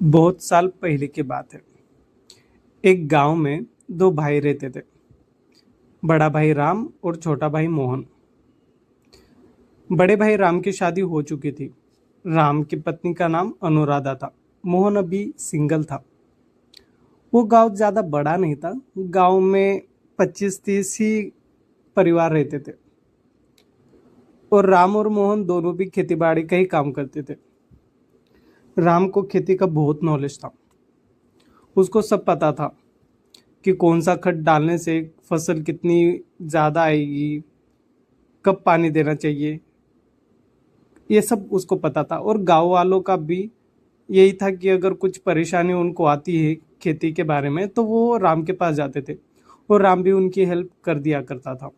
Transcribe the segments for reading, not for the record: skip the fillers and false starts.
बहुत साल पहले की बात है। एक गांव में दो भाई रहते थे। बड़ा भाई राम और छोटा भाई मोहन। बड़े भाई राम की शादी हो चुकी थी। राम की पत्नी का नाम अनुराधा था। मोहन अभी सिंगल था। वो गांव ज्यादा बड़ा नहीं था। गांव में 25-30 ही परिवार रहते थे। और राम और मोहन दोनों भी खेतीबाड़ी का ही काम करते थे। राम को खेती का बहुत नॉलेज था। उसको सब पता था कि कौन सा खाद डालने से फसल कितनी ज़्यादा आएगी, कब पानी देना चाहिए। ये सब उसको पता था। और गांव वालों का भी यही था कि अगर कुछ परेशानी उनको आती है खेती के बारे में तो वो राम के पास जाते थे। और राम भी उनकी हेल्प कर दिया करता था।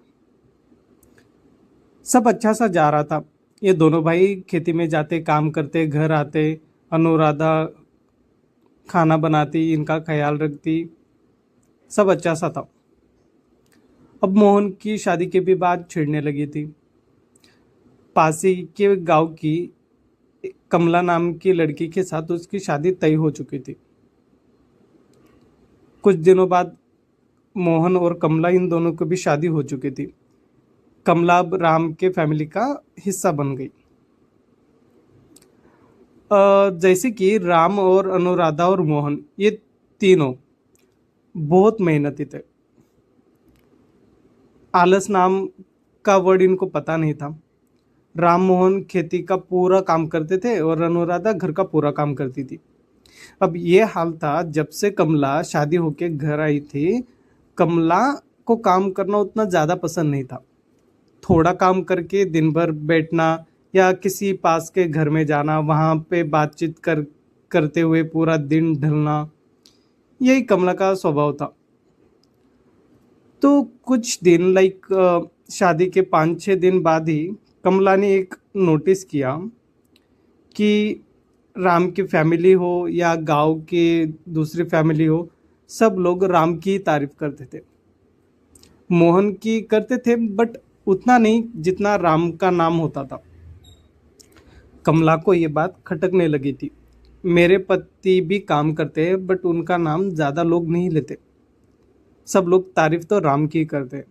सब अच्छा सा जा रहा था। ये दोनों भाई खेती में जाते, काम करते, घर आते। अनुराधा खाना बनाती, इनका ख्याल रखती। सब अच्छा सा था। अब मोहन की शादी के भी बाद छिड़ने लगी थी। पासी के गांव की कमला नाम की लड़की के साथ उसकी शादी तय हो चुकी थी। कुछ दिनों बाद मोहन और कमला इन दोनों की भी शादी हो चुकी थी। कमला अब राम के फैमिली का हिस्सा बन गई। जैसे कि राम और अनुराधा और मोहन ये तीनों बहुत मेहनती थे। आलस नाम का वर्ड इनको पता नहीं था। राम मोहन खेती का पूरा काम करते थे और अनुराधा घर का पूरा काम करती थी। अब ये हाल था जब से कमला शादी होके घर आई थी। कमला को काम करना उतना ज़्यादा पसंद नहीं था। थोड़ा काम करके दिन भर बैठना या किसी पास के घर में जाना, वहाँ पे बातचीत करते हुए पूरा दिन ढलना, यही कमला का स्वभाव था। तो कुछ दिन शादी के 5-6 दिन बाद ही कमला ने एक नोटिस किया कि राम की फैमिली हो या गांव की दूसरी फैमिली हो, सब लोग राम की तारीफ करते थे। मोहन की करते थे बट उतना नहीं जितना राम का नाम होता था। कमला को ये बात खटकने लगी थी। मेरे पति भी काम करते हैं बट उनका नाम ज़्यादा लोग नहीं लेते। सब लोग तारीफ तो राम की करते हैं।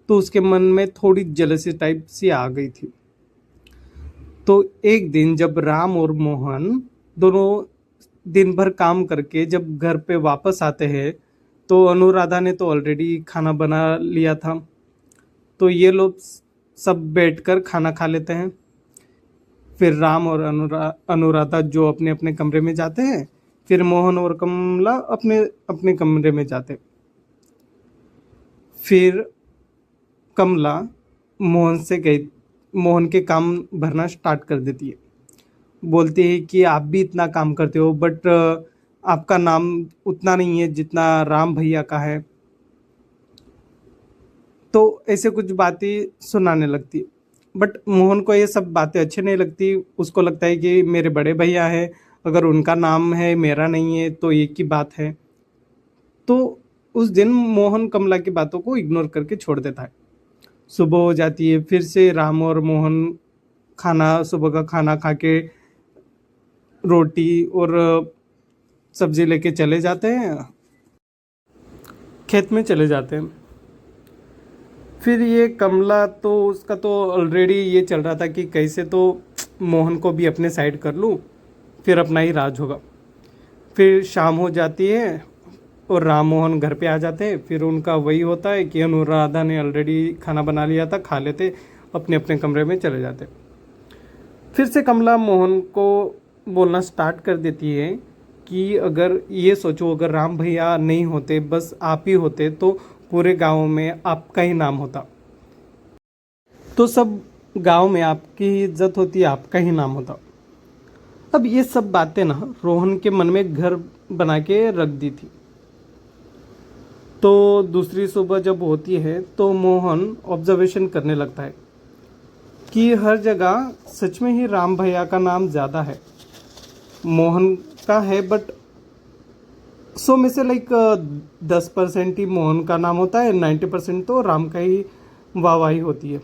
तो उसके मन में थोड़ी जेलसी टाइप सी आ गई थी। तो एक दिन जब राम और मोहन दोनों दिन भर काम करके जब घर पे वापस आते हैं तो अनुराधा ने तो ऑलरेडी खाना बना लिया था। तो ये लोग सब बैठकर खाना खा लेते हैं। फिर राम और अनुराधा जो अपने अपने कमरे में जाते हैं। फिर मोहन और कमला अपने अपने कमरे में जाते। फिर कमला मोहन से गई, मोहन के काम भरना स्टार्ट कर देती है। बोलती है कि आप भी इतना काम करते हो बट आपका नाम उतना नहीं है जितना राम भैया का है। तो ऐसे कुछ बातें सुनाने लगती। बट मोहन को ये सब बातें अच्छी नहीं लगती। उसको लगता है कि मेरे बड़े भैया हैं, अगर उनका नाम है मेरा नहीं है तो एक ही बात है। तो उस दिन मोहन कमला की बातों को इग्नोर करके छोड़ देता है। सुबह हो जाती है, फिर से राम और मोहन सुबह का खाना खा के रोटी और सब्जी लेके चले जाते हैं, खेत में चले जाते हैं। फिर ये कमला तो उसका तो ऑलरेडी ये चल रहा था कि कैसे तो मोहन को भी अपने साइड कर लूँ, फिर अपना ही राज होगा। फिर शाम हो जाती है और राम मोहन घर पे आ जाते हैं। फिर उनका वही होता है कि अनुराधा ने ऑलरेडी खाना बना लिया था, खा लेते, अपने अपने कमरे में चले जाते। फिर से कमला मोहन को बोलना स्टार्ट कर देती है कि अगर ये सोचो, अगर राम भैया नहीं होते, बस आप ही होते तो पूरे गांव में आपका ही नाम होता। तो सब गांव में आपकी ही इज्जत होती, आपका ही नाम होता। अब ये सब बातें ना रोहन के मन में घर बना के रख दी थी। तो दूसरी सुबह जब होती है तो मोहन ऑब्जर्वेशन करने लगता है कि हर जगह सच में ही राम भैया का नाम ज़्यादा है। मोहन का है बट 100 में से 10% ही मोहन का नाम होता है, 90% तो राम का ही वाहवाही होती है।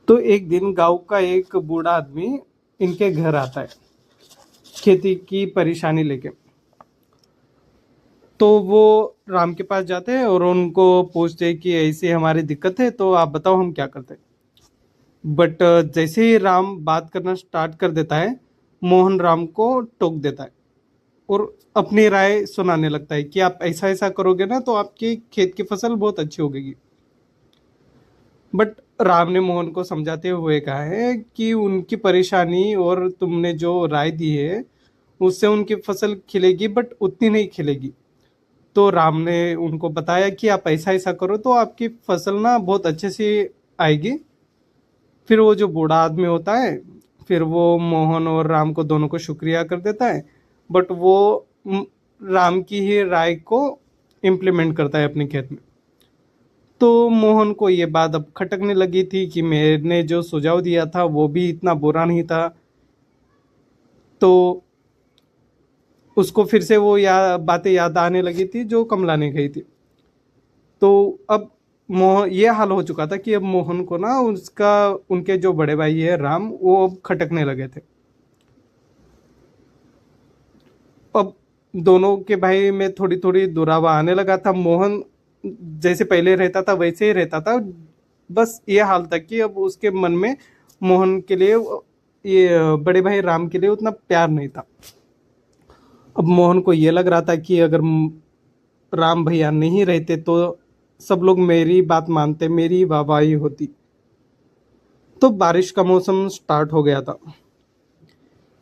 तो एक दिन गांव का एक बूढ़ा आदमी इनके घर आता है। खेती की परेशानी लेके। तो वो राम के पास जाते हैं और उनको पूछते हैं कि ऐसी हमारी दिक्कत है, तो आप बताओ हम क्या करते हैं। बट जैसे ही राम बात करना स्टार्ट कर देता है, मोहन राम को टोक देता है और अपनी राय सुनाने लगता है कि आप ऐसा ऐसा करोगे ना तो आपकी खेत की फसल बहुत अच्छी होगी। बट राम ने मोहन को समझाते हुए कहा है कि उनकी परेशानी और तुमने जो राय दी है उससे उनकी फसल खिलेगी, बट उतनी नहीं खिलेगी। तो राम ने उनको बताया कि आप ऐसा ऐसा करो तो आपकी फसल ना बहुत अच्छे से आएगी। फिर वो जो बूढ़ा आदमी होता है, फिर वो मोहन और राम को दोनों को शुक्रिया कर देता है। बट वो म, राम की ही राय को इम्प्लीमेंट करता है अपने खेत में। तो मोहन को ये बात अब खटकने लगी थी कि मैंने जो सुझाव दिया था वो भी इतना बुरा नहीं था। तो उसको फिर से वो बातें याद आने लगी थी जो कमला ने कही थी। तो अब मोहन ये हाल हो चुका था कि अब मोहन को ना उसका उनके जो बड़े भाई है राम, वो अब खटकने लगे थे। अब दोनों के भाई में थोड़ी थोड़ी दुरावा आने लगा था। मोहन जैसे पहले रहता था वैसे ही रहता था। बस ये हाल था कि अब उसके मन में मोहन के लिए, ये बड़े भाई राम के लिए उतना प्यार नहीं था। अब मोहन को ये लग रहा था कि अगर राम भैया नहीं रहते तो सब लोग मेरी बात मानते, मेरी वाहवाही होती। तो बारिश का मौसम स्टार्ट हो गया था।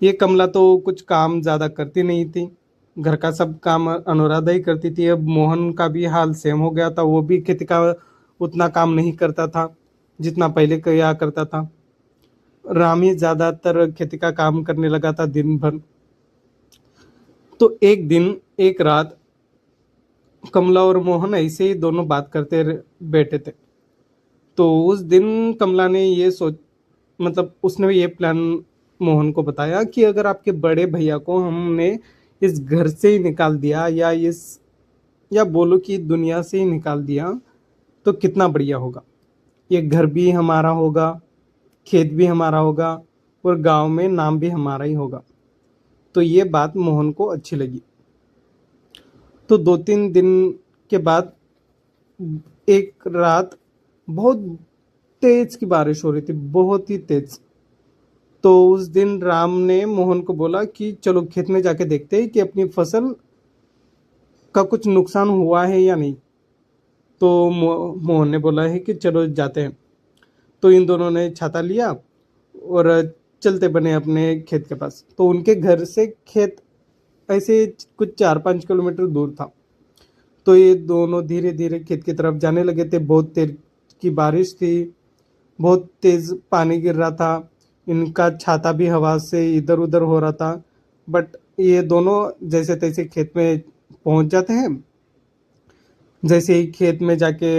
ये कमला तो कुछ काम ज़्यादा करती नहीं थी, घर का सब काम अनुराधा ही करती थी। अब मोहन का भी हाल सेम हो गया था, वो भी खेती का उतना काम नहीं करता था जितना पहले किया करता था। राम ही ज़्यादातर खेती का काम करने लगा था दिन भर। तो एक दिन एक रात कमला और मोहन ऐसे ही दोनों बात करते बैठे थे। तो उस दिन कमला ने ये सोच, मतलब उसने ये प्लान मोहन को बताया कि अगर आपके बड़े भैया को हमने इस घर से ही निकाल दिया, या बोलो कि दुनिया से ही निकाल दिया, तो कितना बढ़िया होगा। ये घर भी हमारा होगा, खेत भी हमारा होगा, और गांव में नाम भी हमारा ही होगा। तो ये बात मोहन को अच्छी लगी। तो 2-3 दिन के बाद एक रात बहुत तेज की बारिश हो रही थी, बहुत ही तेज। तो उस दिन राम ने मोहन को बोला कि चलो खेत में जाके देखते हैं कि अपनी फसल का कुछ नुकसान हुआ है या नहीं। तो मोहन ने बोला है कि चलो जाते हैं। तो इन दोनों ने छाता लिया और चलते बने अपने खेत के पास। तो उनके घर से खेत ऐसे कुछ 4-5 किलोमीटर दूर था। तो ये दोनों धीरे धीरे खेत की तरफ जाने लगे थे। बहुत तेज की बारिश थी, बहुत तेज पानी गिर रहा था, इनका छाता भी हवा से इधर उधर हो रहा था। बट ये दोनों जैसे तैसे खेत में पहुंच जाते हैं। जैसे ही खेत में जाके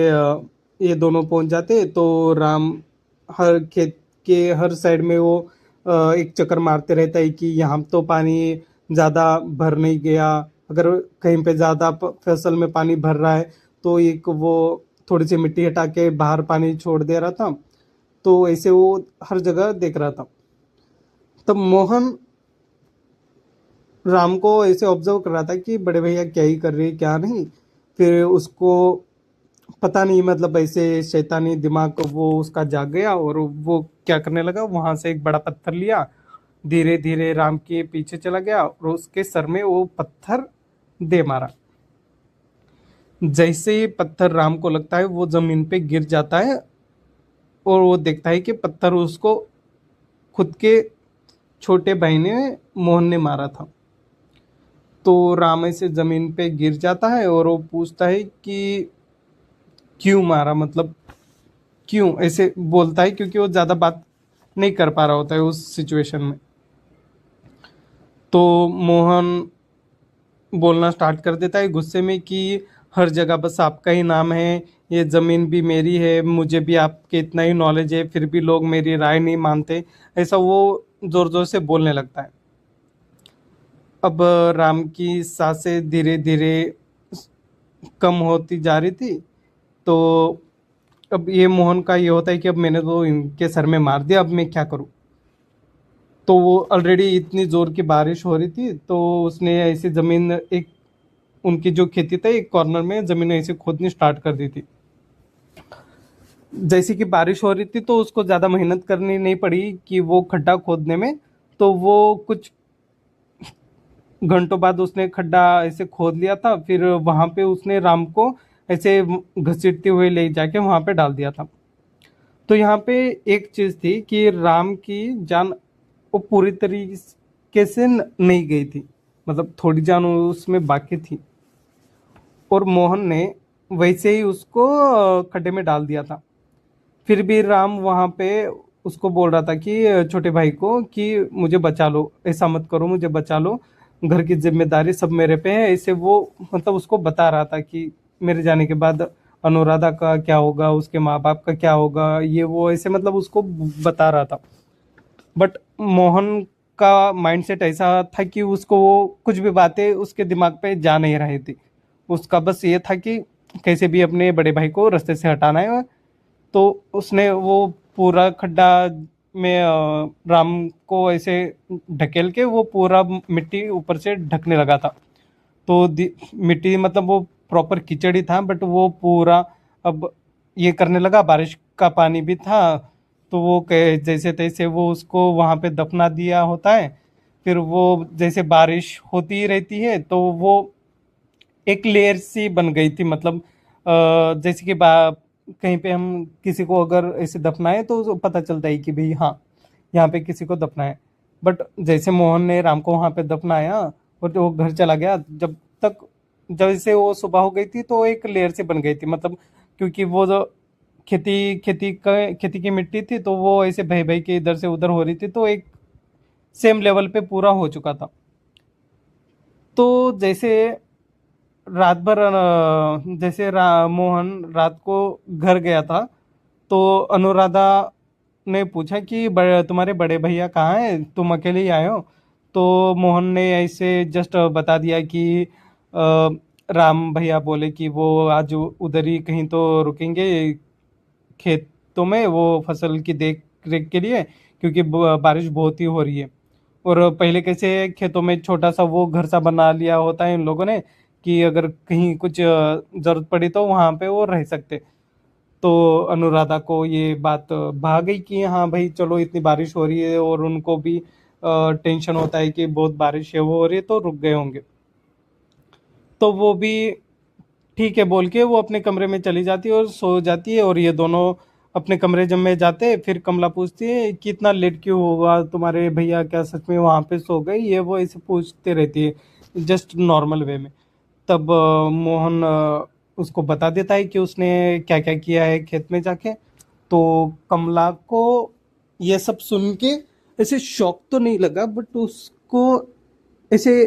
ये दोनों पहुंच जाते तो राम हर खेत के हर साइड में वो एक चक्कर मारते रहता है कि यहाँ तो पानी ज़्यादा भर नहीं गया। अगर कहीं पे ज़्यादा फसल में पानी भर रहा है तो एक वो थोड़ी सी मिट्टी हटा के बाहर पानी छोड़ दे रहा था। तो ऐसे वो हर जगह देख रहा था। तब मोहन राम को ऐसे ऑब्जर्व कर रहा था कि बड़े भैया क्या ही कर रहे हैं क्या नहीं। फिर उसको पता नहीं, मतलब ऐसे शैतानी दिमाग को वो उसका जाग गया और वो क्या करने लगा, वहां से एक बड़ा पत्थर लिया, धीरे धीरे राम के पीछे चला गया और उसके सर में वो पत्थर दे मारा। जैसे ही पत्थर राम को लगता है वो जमीन पे गिर जाता है और वो देखता है कि पत्थर उसको खुद के छोटे भाई ने, मोहन ने मारा था। तो राम ऐसे जमीन पे गिर जाता है और वो पूछता है कि क्यों मारा, मतलब क्यों ऐसे बोलता है, क्योंकि वो ज्यादा बात नहीं कर पा रहा होता है उस सिचुएशन में। तो मोहन बोलना स्टार्ट कर देता है गुस्से में कि हर जगह बस आपका ही नाम है, ये ज़मीन भी मेरी है, मुझे भी आपके इतना ही नॉलेज है, फिर भी लोग मेरी राय नहीं मानते। ऐसा वो ज़ोर ज़ोर से बोलने लगता है। अब राम की सांसें धीरे धीरे कम होती जा रही थी। तो अब ये मोहन का ये होता है कि अब मैंने तो इनके सर में मार दिया, अब मैं क्या करूं। तो वो ऑलरेडी इतनी जोर की बारिश हो रही थी, तो उसने ऐसी जमीन, एक उनकी जो खेती था एक कॉर्नर में जमीन ऐसे खोदनी स्टार्ट कर दी थी। जैसे कि बारिश हो रही थी तो उसको ज़्यादा मेहनत करनी नहीं पड़ी कि वो खड्डा खोदने में। तो वो कुछ घंटों बाद उसने खड्डा ऐसे खोद लिया था, फिर वहां पे उसने राम को ऐसे घसीटते हुए ले जाके वहां पे डाल दिया था। तो यहाँ पे एक चीज थी कि राम की जान वो पूरी तरीके से नहीं गई थी, मतलब थोड़ी जान उसमें बाकी थी, और मोहन ने वैसे ही उसको खड्डे में डाल दिया था। फिर भी राम वहां पे उसको बोल रहा था कि छोटे भाई को कि मुझे बचा लो, ऐसा मत करो, मुझे बचा लो, घर की जिम्मेदारी सब मेरे पे है, ऐसे वो मतलब उसको बता रहा था कि मेरे जाने के बाद अनुराधा का क्या होगा, उसके माँ बाप का क्या होगा, ये वो ऐसे मतलब उसको बता रहा था। बट मोहन का माइंडसेट ऐसा था कि उसको वो कुछ भी बातें उसके दिमाग पे जा नहीं रही थी। उसका बस ये था कि कैसे भी अपने बड़े भाई को रास्ते से हटाना है। तो उसने वो पूरा खड्डा में राम को ऐसे ढकेल के वो पूरा मिट्टी ऊपर से ढकने लगा था। तो मिट्टी मतलब वो प्रॉपर कीचड़ ही था, बट वो पूरा अब ये करने लगा, बारिश का पानी भी था। तो वो जैसे तैसे वो उसको वहां पे दफना दिया होता है। फिर वो जैसे बारिश होती ही रहती है तो वो एक लेयर सी बन गई थी, मतलब जैसे कि कहीं पे हम किसी को अगर ऐसे दफनाए तो पता चलता है कि भाई हाँ, यहाँ पे किसी को दफनाए। बट जैसे मोहन ने राम को वहां पे दफनाया और वो घर चला गया, जब तक जैसे वो सुबह हो गई थी तो एक लेयर सी बन गई थी, मतलब क्योंकि वो जो खेती की मिट्टी थी तो वो ऐसे बह बह के इधर से उधर हो रही थी, तो एक सेम लेवल पे पूरा हो चुका था। तो जैसे रात भर जैसे मोहन रात को घर गया था, तो अनुराधा ने पूछा कि तुम्हारे बड़े भैया कहाँ हैं, तुम अकेले ही आए हो। तो मोहन ने ऐसे जस्ट बता दिया कि राम भैया बोले कि वो आज उधर ही कहीं तो रुकेंगे खेतों में, वो फसल की देख रेख के लिए, क्योंकि बारिश बहुत ही हो रही है। और पहले कैसे खेतों में छोटा सा वो घर सा बना लिया होता है इन लोगों ने, कि अगर कहीं कुछ जरूरत पड़ी तो वहां पे वो रह सकते। तो अनुराधा को ये बात भा गई कि हाँ भाई चलो, इतनी बारिश हो रही है और उनको भी टेंशन होता है कि बहुत बारिश है वो हो रही है, तो रुक गए होंगे। तो वो भी ठीक है बोल के वो अपने कमरे में चली जाती है और सो जाती है, और ये दोनों अपने कमरे जब में जाते हैं, फिर कमला पूछती है कि इतना लेट क्यों होगा, तुम्हारे भैया क्या सच में वहां पे सो गए, ये वो ऐसे पूछते रहती है जस्ट नॉर्मल वे में। तब मोहन उसको बता देता है कि उसने क्या क्या किया है खेत में जाके। तो कमला को ये सब सुन के ऐसे शौक तो नहीं लगा, बट उसको ऐसे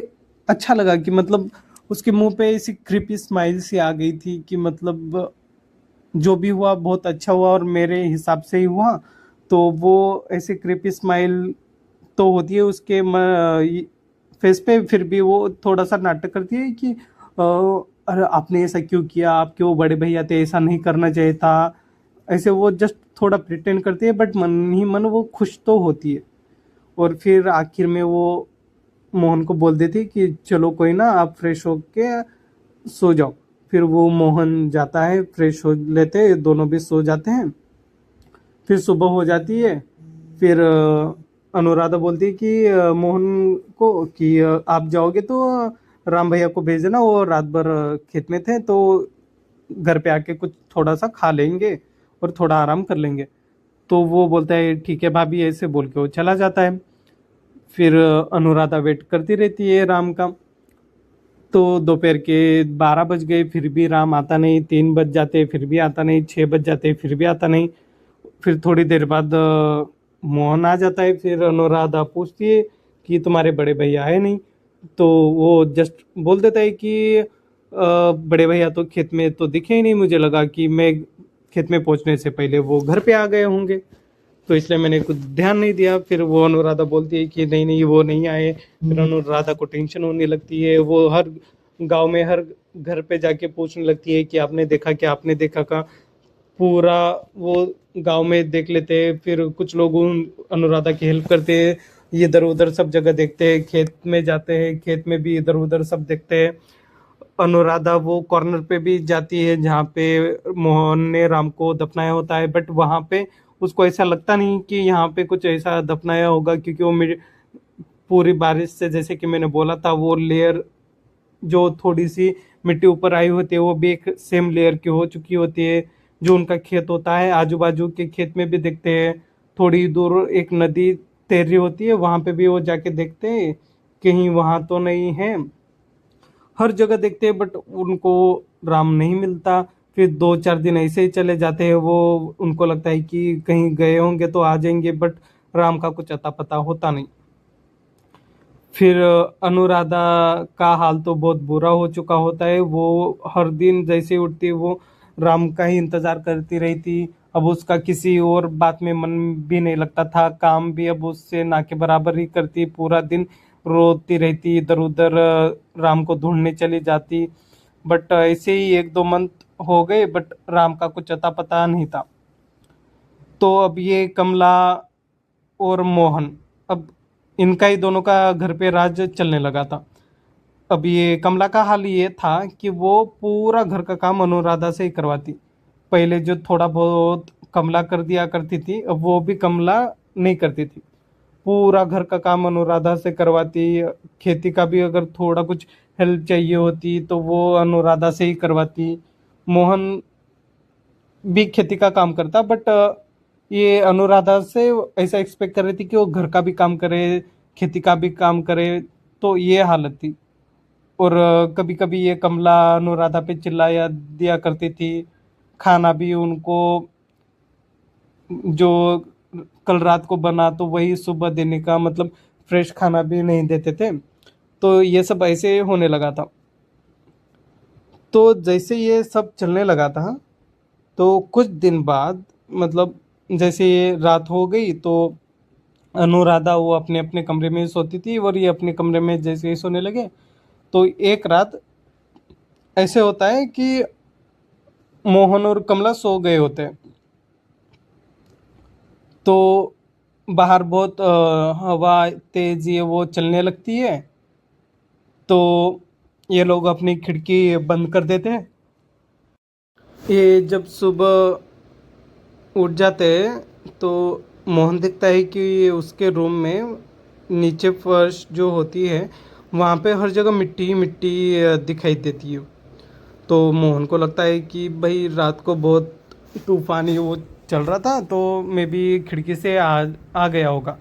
अच्छा लगा कि मतलब उसके मुंह पे ऐसी क्रिपी स्माइल सी आ गई थी कि मतलब जो भी हुआ बहुत अच्छा हुआ और मेरे हिसाब से ही हुआ। तो वो ऐसे क्रिपी स्माइल तो होती है उसके फेस पे, फिर भी वो थोड़ा सा नाटक करती है कि अरे आपने ऐसा क्यों किया, आपके वो बड़े भैया थे, ऐसा नहीं करना चाहिए था, ऐसे वो जस्ट थोड़ा प्रिटेंड करती है, बट मन ही मन वो खुश तो होती है। और फिर आखिर में वो मोहन को बोल देती है कि चलो कोई ना, आप फ्रेश होके सो जाओ। फिर वो मोहन जाता है, फ्रेश हो लेते, दोनों भी सो जाते हैं। फिर सुबह हो जाती है। फिर अनुराधा बोलती है कि मोहन को कि आप जाओगे तो राम भैया को भेज देना, वो रात भर खेत में थे, तो घर पे आके कुछ थोड़ा सा खा लेंगे और थोड़ा आराम कर लेंगे। तो वो बोलता है ठीक है भाभी, ऐसे बोल के वो चला जाता है। फिर अनुराधा वेट करती रहती है राम का। तो दोपहर के 12 बज गए, फिर भी राम आता नहीं, 3 बज जाते फिर भी आता नहीं, 6 बज जाते फिर भी आता नहीं। फिर थोड़ी देर बाद मोहन आ जाता है, फिर अनुराधा पूछती है कि तुम्हारे बड़े भैया आए नहीं। तो वो जस्ट बोल देता है कि बड़े भैया तो खेत में तो दिखे ही नहीं, मुझे लगा कि मैं खेत में पहुंचने से पहले वो घर पे आ गए होंगे, तो इसलिए मैंने कुछ ध्यान नहीं दिया। फिर वो अनुराधा बोलती है कि नहीं नहीं वो नहीं आए। फिर अनुराधा को टेंशन होने लगती है, वो हर गांव में हर घर पे जाके पूछने लगती है कि आपने देखा क्या, आपने देखा क्या। पूरा वो गांव में देख लेते हैं, फिर कुछ लोग अनुराधा की हेल्प करते हैं, इधर उधर सब जगह देखते हैं, खेत में जाते हैं, खेत में भी इधर उधर सब देखते हैं। अनुराधा वो कॉर्नर पे भी जाती है जहाँ पे मोहन ने राम को दफनाया होता है, बट वहां पे उसको ऐसा लगता नहीं कि यहाँ पे कुछ ऐसा दफनाया होगा, क्योंकि वो पूरी बारिश से, जैसे कि मैंने बोला था, वो लेयर जो थोड़ी सी मिट्टी ऊपर आई होती है वो भी एक सेम लेयर की हो चुकी होती है। जो उनका खेत होता है, आजू बाजू के खेत में भी देखते हैं, थोड़ी दूर एक नदी तैर रही होती है, वहां पे भी वो जाके देखते हैं कहीं वहां तो नहीं है। हर जगह देखते हैं बट उनको राम नहीं मिलता। फिर 2-4 दिन ऐसे ही चले जाते हैं, वो उनको लगता है कि कहीं गए होंगे तो आ जाएंगे, बट राम का कुछ अता पता होता नहीं। फिर अनुराधा का हाल तो बहुत बुरा हो चुका होता है। वो हर दिन जैसे ही उठती है वो राम का ही इंतजार करती रही थी। अब उसका किसी और बात में मन भी नहीं लगता था, काम भी अब उससे ना के बराबर ही करती, पूरा दिन रोती रहती, इधर उधर राम को ढूंढने चली जाती। बट ऐसे ही 1-2 मंथ हो गए, बट राम का कुछ अता पता नहीं था। तो अब ये कमला और मोहन, अब इनका ही दोनों का घर पे राज चलने लगा था। अब ये कमला का हाल ये था कि वो पूरा घर का काम अनुराधा से ही करवाती। पहले जो थोड़ा बहुत कमला कर दिया करती थी, अब वो भी कमला नहीं करती थी। पूरा घर का काम अनुराधा से करवाती। खेती का भी अगर थोड़ा कुछ हेल्प चाहिए होती तो वो अनुराधा से ही करवाती। मोहन भी खेती का काम करता, बट ये अनुराधा से ऐसा एक्सपेक्ट कर रही थी कि वो घर का भी काम करे, खेती का भी काम करे। तो ये हालत थी। और कभी कभी ये कमला अनुराधा पे चिल्लाया दिया करती थी। खाना भी उनको जो कल रात को बना तो वही सुबह देने का, मतलब फ्रेश खाना भी नहीं देते थे। तो ये सब ऐसे होने लगा था। तो जैसे ये सब चलने लगा था, तो कुछ दिन बाद, मतलब जैसे ये रात हो गई तो अनुराधा वो अपने अपने कमरे में सोती थी और ये अपने कमरे में जैसे ही सोने लगे। तो एक रात ऐसे होता है कि मोहन और कमला सो गए होते हैं। तो बाहर बहुत हवा तेज ये वो चलने लगती है। तो ये लोग अपनी खिड़की बंद कर देते हैं। ये जब सुबह उठ जाते हैं तो मोहन दिखता है कि उसके रूम में नीचे फर्श जो होती है वहाँ पे हर जगह मिट्टी ही मिट्टी दिखाई देती है। तो मोहन को लगता है कि भाई रात को बहुत तूफानी वो चल रहा था, तो मे बी खिड़की से आ गया होगा।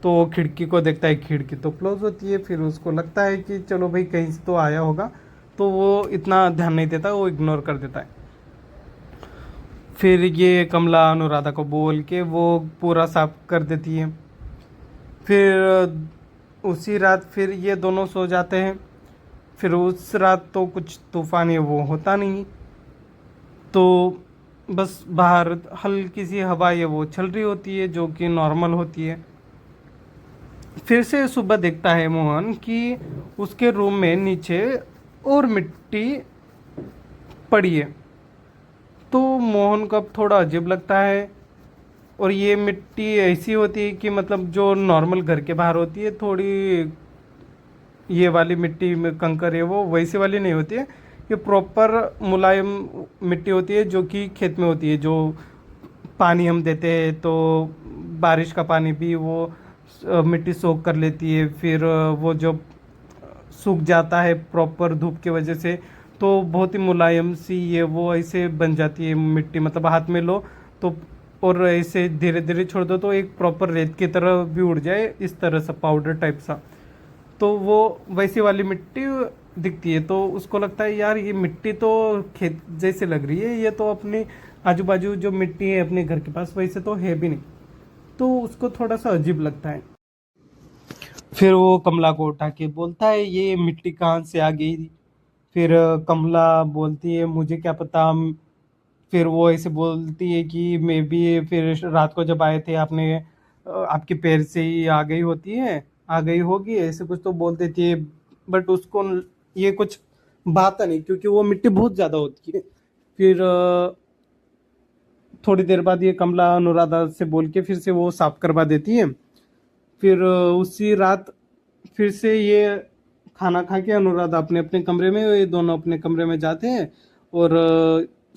तो वो खिड़की को देखता है, खिड़की तो क्लोज होती है। फिर उसको लगता है कि चलो भाई कहीं से तो आया होगा, तो वो इतना ध्यान नहीं देता, वो इग्नोर कर देता है। फिर ये कमला अनुराधा को बोल के वो पूरा साफ कर देती है। फिर उसी रात फिर ये दोनों सो जाते हैं। फिर उस रात तो कुछ तूफान ये वो होता नहीं। तो बस बाहर हल्की सी हवा ये वो चल रही होती है जो कि नॉर्मल होती है। फिर से सुबह देखता है मोहन कि उसके रूम में नीचे और मिट्टी पड़ी है। तो मोहन को अब थोड़ा अजीब लगता है। और ये मिट्टी ऐसी होती है कि मतलब जो नॉर्मल घर के बाहर होती है, थोड़ी ये वाली मिट्टी में कंकर है वो वैसी वाली नहीं होती है। ये प्रॉपर मुलायम मिट्टी होती है जो कि खेत में होती है। जो पानी हम देते हैं तो बारिश का पानी भी वो मिट्टी सोख कर लेती है। फिर वो जब सूख जाता है प्रॉपर धूप की वजह से, तो बहुत ही मुलायम सी ये वो ऐसे बन जाती है मिट्टी, मतलब हाथ में लो तो और ऐसे धीरे धीरे छोड़ दो तो एक प्रॉपर रेत की तरह भी उड़ जाए, इस तरह सा पाउडर टाइप सा। तो वो वैसी वाली मिट्टी दिखती है। तो उसको लगता है यार ये मिट्टी तो खेत जैसे लग रही है, ये तो अपने आजू बाजू जो मिट्टी है अपने घर के पास वैसे तो है भी नहीं। तो उसको थोड़ा सा अजीब लगता है। फिर वो कमला को उठा के बोलता है ये मिट्टी कहाँ से आ गई। फिर कमला बोलती है मुझे क्या पता। फिर वो ऐसे बोलती है कि मे बी फिर रात को जब आए थे आपने आपके पैर से ही आ गई होती है, आ गई होगी, ऐसे कुछ तो बोल देती है। बट उसको ये कुछ भाता नहीं क्योंकि वो मिट्टी बहुत ज़्यादा होती है। फिर थोड़ी देर बाद ये कमला अनुराधा से बोल के फिर से वो साफ करवा देती है। फिर उसी रात फिर से ये खाना खा के अनुराधा अपने अपने कमरे में, ये दोनों अपने कमरे में जाते हैं और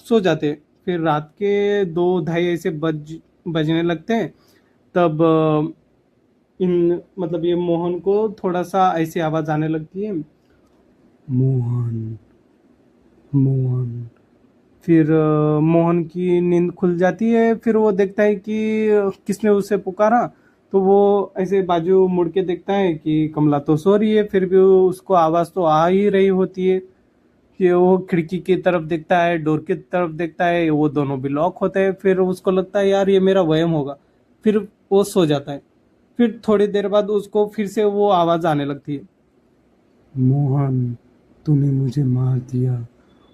सो जाते हैं। फिर रात के 2 ढाई ऐसे बजने लगते हैं। तब इन मतलब ये मोहन को थोड़ा सा ऐसी आवाज आने लगती है, मोहन, मोहन। फिर मोहन की नींद खुल जाती है। फिर वो देखता है कि किसने उसे पुकारा। तो वो ऐसे बाजू मुड़ के देखता है कि कमला तो सो रही है, फिर भी उसको आवाज़ तो आ ही रही होती है। कि वो खिड़की की तरफ देखता है, डोर की तरफ देखता है, वो दोनों भी लॉक होते हैं। फिर उसको लगता है यार ये मेरा वहम होगा। फिर वो सो जाता है। फिर थोड़ी देर बाद उसको फिर से वो आवाज़ आने लगती है, मोहन, तूने मुझे मार दिया,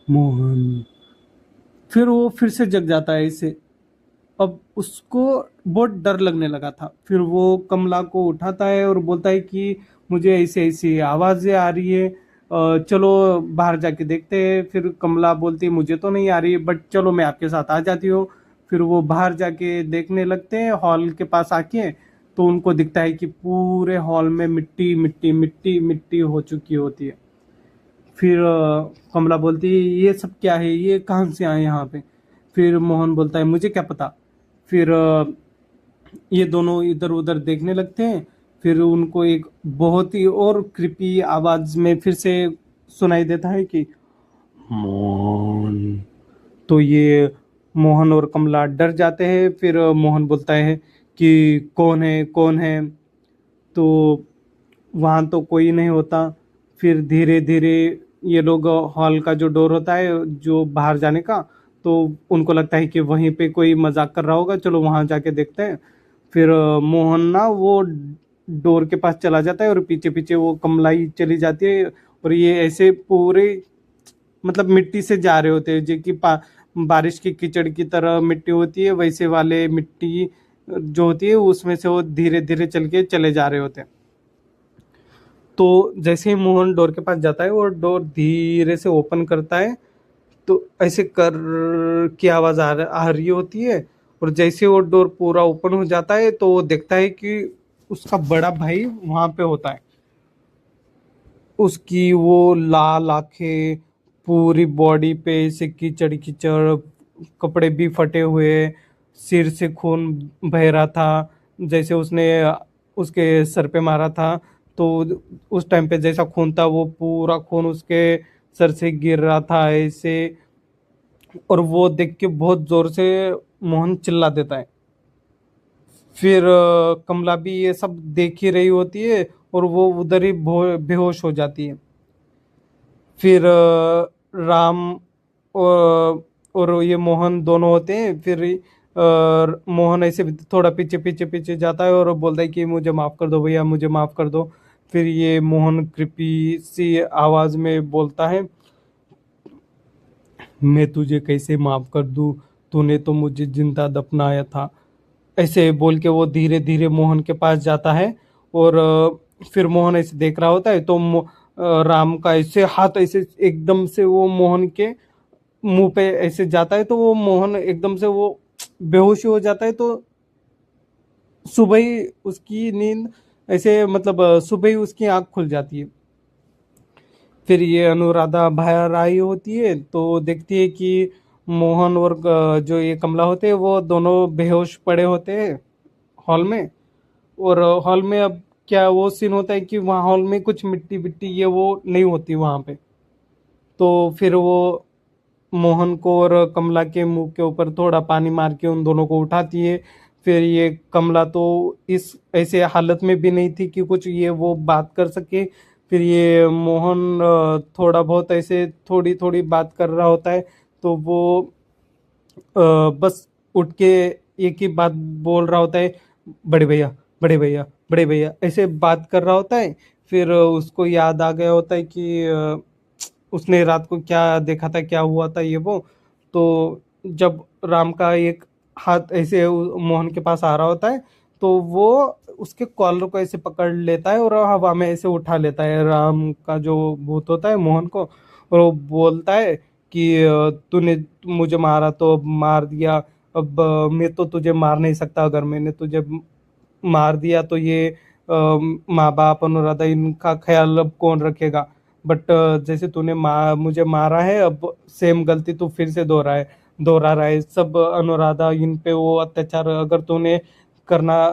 मोहन। फिर वो फिर से जग जाता है इसे। अब उसको बहुत डर लगने लगा था। फिर वो कमला को उठाता है और बोलता है कि मुझे ऐसी ऐसी आवाज़ें आ रही है, चलो बाहर जाके देखते हैं। फिर कमला बोलती है मुझे तो नहीं आ रही है, बट चलो मैं आपके साथ आ जाती हूँ। फिर वो बाहर जाके देखने लगते हैं हॉल के पास आके। तो उनको दिखता है कि पूरे हॉल में मिट्टी मिट्टी मिट्टी मिट्टी हो चुकी होती है। फिर कमला बोलती है ये सब क्या है, ये कहाँ से आए यहाँ पे। फिर मोहन बोलता है मुझे क्या पता। फिर ये दोनों इधर उधर देखने लगते हैं। फिर उनको एक बहुत ही और कृपी आवाज में फिर से सुनाई देता है कि मोहन। तो ये मोहन और कमला डर जाते हैं। फिर मोहन बोलता है कि कौन है कौन है। तो वहाँ तो कोई नहीं होता। फिर धीरे धीरे ये लोग हॉल का जो डोर होता है जो बाहर जाने का, तो उनको लगता है कि वहीं पे कोई मजाक कर रहा होगा, चलो वहाँ जाके देखते हैं। फिर मोहन ना वो डोर के पास चला जाता है और पीछे पीछे वो कमलाई चली जाती है। और ये ऐसे पूरे मतलब मिट्टी से जा रहे होते हैं, जो कि बारिश की कीचड़ की तरह मिट्टी होती है, वैसे वाले मिट्टी जो होती है उसमें से वो धीरे धीरे चल के चले जा रहे होते हैं। तो जैसे ही मोहन डोर के पास जाता है और डोर धीरे से ओपन करता है, तो ऐसे कर की आवाज़ आ रही होती है। और जैसे वो डोर पूरा ओपन हो जाता है तो वो देखता है कि उसका बड़ा भाई वहां पे होता है। उसकी वो लाल आंखें, पूरी बॉडी पे ऐसे कीचड़ कीचड़, कपड़े भी फटे हुए, सिर से खून बह रहा था, जैसे उसने उसके सर पे मारा था। तो उस टाइम पे जैसा खून था वो पूरा खून उसके सर से गिर रहा था ऐसे। और वो देख के बहुत जोर से मोहन चिल्ला देता है। फिर कमला भी ये सब देख ही रही होती है और वो उधर ही बेहोश हो जाती है। फिर राम और ये मोहन दोनों होते हैं। फिर मोहन ऐसे थोड़ा पीछे पीछे पीछे जाता है और बोलता है कि मुझे माफ़ कर दो भैया, मुझे माफ़ कर दो। फिर ये मोहन कृपी सी आवाज़ में बोलता है, मैं तुझे कैसे माफ़ कर दूँ, तूने तो मुझे जिंदा दफनाया था। ऐसे बोल के वो धीरे धीरे मोहन के पास जाता है। और फिर मोहन ऐसे देख रहा होता है तो राम का ऐसे हाथ ऐसे एकदम से वो मोहन के मुंह पे ऐसे जाता है, तो वो मोहन एकदम से वो बेहोश हो जाता है। तो सुबह ही उसकी नींद ऐसे मतलब सुबह ही उसकी आंख खुल जाती है। फिर ये अनुराधा बाहर आई होती है तो देखती है कि मोहन और जो ये कमला होते हैं वो दोनों बेहोश पड़े होते हैं हॉल में। और हॉल में अब क्या वो सीन होता है कि वहाँ हॉल में कुछ मिट्टी विट्टी ये वो नहीं होती वहाँ पे। तो फिर वो मोहन को और कमला के मुंह के ऊपर थोड़ा पानी मार के उन दोनों को उठाती है। फिर ये कमला तो इस ऐसे हालत में भी नहीं थी कि कुछ ये वो बात कर सके। फिर ये मोहन थोड़ा बहुत ऐसे थोड़ी थोड़ी बात कर रहा होता है। तो वो बस उठ के एक ही बात बोल रहा होता है, बड़े भैया, बड़े भैया, बड़े भैया, ऐसे बात कर रहा होता है। फिर उसको याद आ गया होता है कि उसने रात को क्या देखा था, क्या हुआ था ये वो। तो जब राम का एक हाथ ऐसे मोहन के पास आ रहा होता है तो वो उसके कॉलर को ऐसे पकड़ लेता है और हवा में ऐसे उठा लेता है राम का जो भूत होता है मोहन को। और वो बोलता है कि तूने मुझे मारा तो अब मार दिया। अब मैं तो तुझे मार नहीं सकता, अगर मैंने तुझे मार दिया तो ये माँ बाप अनुराधा इनका ख्याल अब कौन रखेगा। बट जैसे तूने मुझे मारा है, अब सेम गलती तू फिर से दोहरा रहा है। सब अनुराधा इन पे वो अत्याचार अगर तूने करना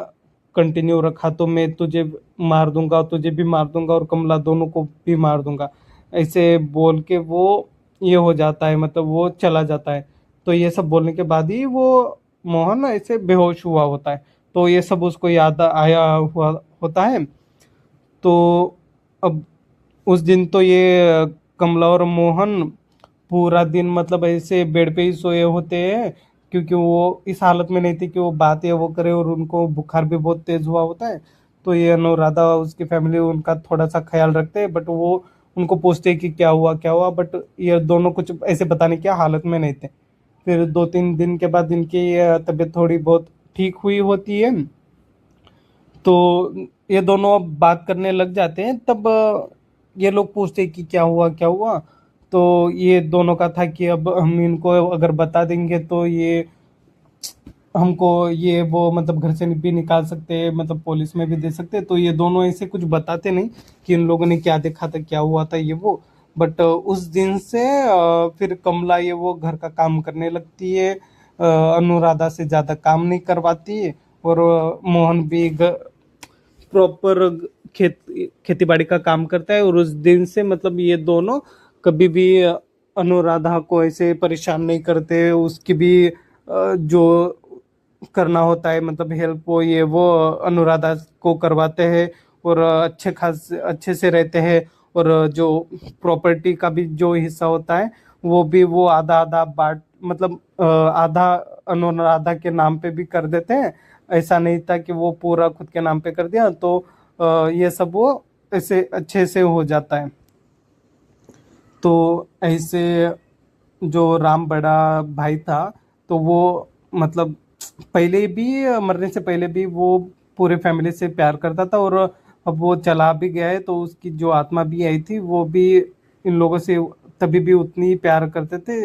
कंटिन्यू रखा तो मैं तुझे मार दूंगा, तुझे भी मार दूंगा और कमला दोनों को भी मार दूंगा। ऐसे बोल के वो ये हो जाता है, मतलब वो चला जाता है। तो ये सब बोलने के बाद ही वो मोहन ऐसे बेहोश हुआ होता है। तो ये सब उसको याद आया हुआ होता है। तो अब उस दिन तो ये कमला और मोहन पूरा दिन मतलब ऐसे बेड पे ही सोए होते हैं, क्योंकि वो इस हालत में नहीं थे कि वो बातें वो करे, और उनको बुखार भी बहुत तेज हुआ होता है। तो ये अनुराधा उसकी फैमिली उनका थोड़ा सा ख्याल रखते हैं, बट वो उनको पूछते हैं कि क्या हुआ, बट ये दोनों कुछ ऐसे बताने की हालत में नहीं थे। फिर 2-3 दिन के बाद इनकी तबीयत थोड़ी बहुत ठीक हुई होती है। तो ये दोनों अब बात करने लग जाते हैं। तब ये लोग पूछते हैं कि क्या हुआ। तो ये दोनों का था कि अब हम इनको अगर बता देंगे तो ये हमको ये वो मतलब घर से भी निकाल सकते हैं, मतलब पुलिस में भी दे सकते हैं। तो ये दोनों ऐसे कुछ बताते नहीं कि इन लोगों ने क्या देखा था, क्या हुआ था ये वो। बट उस दिन से फिर कमला ये वो घर का काम करने लगती है, अनुराधा से ज्यादा काम नहीं करवाती है। और मोहन भी प्रॉपर खेती बाड़ी का काम करता है। और उस दिन से मतलब ये दोनों कभी भी अनुराधा को ऐसे परेशान नहीं करते। उसकी भी जो करना होता है मतलब हेल्प वो ये वो अनुराधा को करवाते हैं। और अच्छे से रहते हैं। और जो प्रॉपर्टी का भी जो हिस्सा होता है वो भी वो आधा आधा बांट, मतलब आधा अनुराधा के नाम पे भी कर देते हैं। ऐसा नहीं था कि वो पूरा खुद के नाम पे कर दिया। तो ये सब वो ऐसे अच्छे से हो जाता है। तो ऐसे जो राम बड़ा भाई था, तो वो मतलब पहले भी मरने से पहले भी वो पूरे फैमिली से प्यार करता था। और अब वो चला भी गया है तो उसकी जो आत्मा भी आई थी वो भी इन लोगों से तभी भी उतनी ही प्यार करते थे।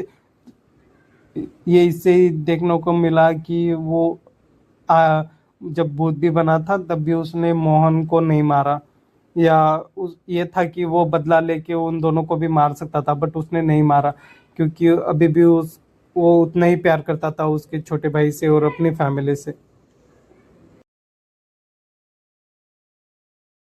ये इससे ही देखने को मिला कि वो आ, जब भूत भी बना था तब भी उसने मोहन को नहीं मारा। या ये था कि वो बदला लेके उन दोनों को भी मार सकता था, बट उसने नहीं मारा, क्योंकि अभी भी वो उतना ही प्यार करता था उसके छोटे भाई से और अपनी फैमिली से।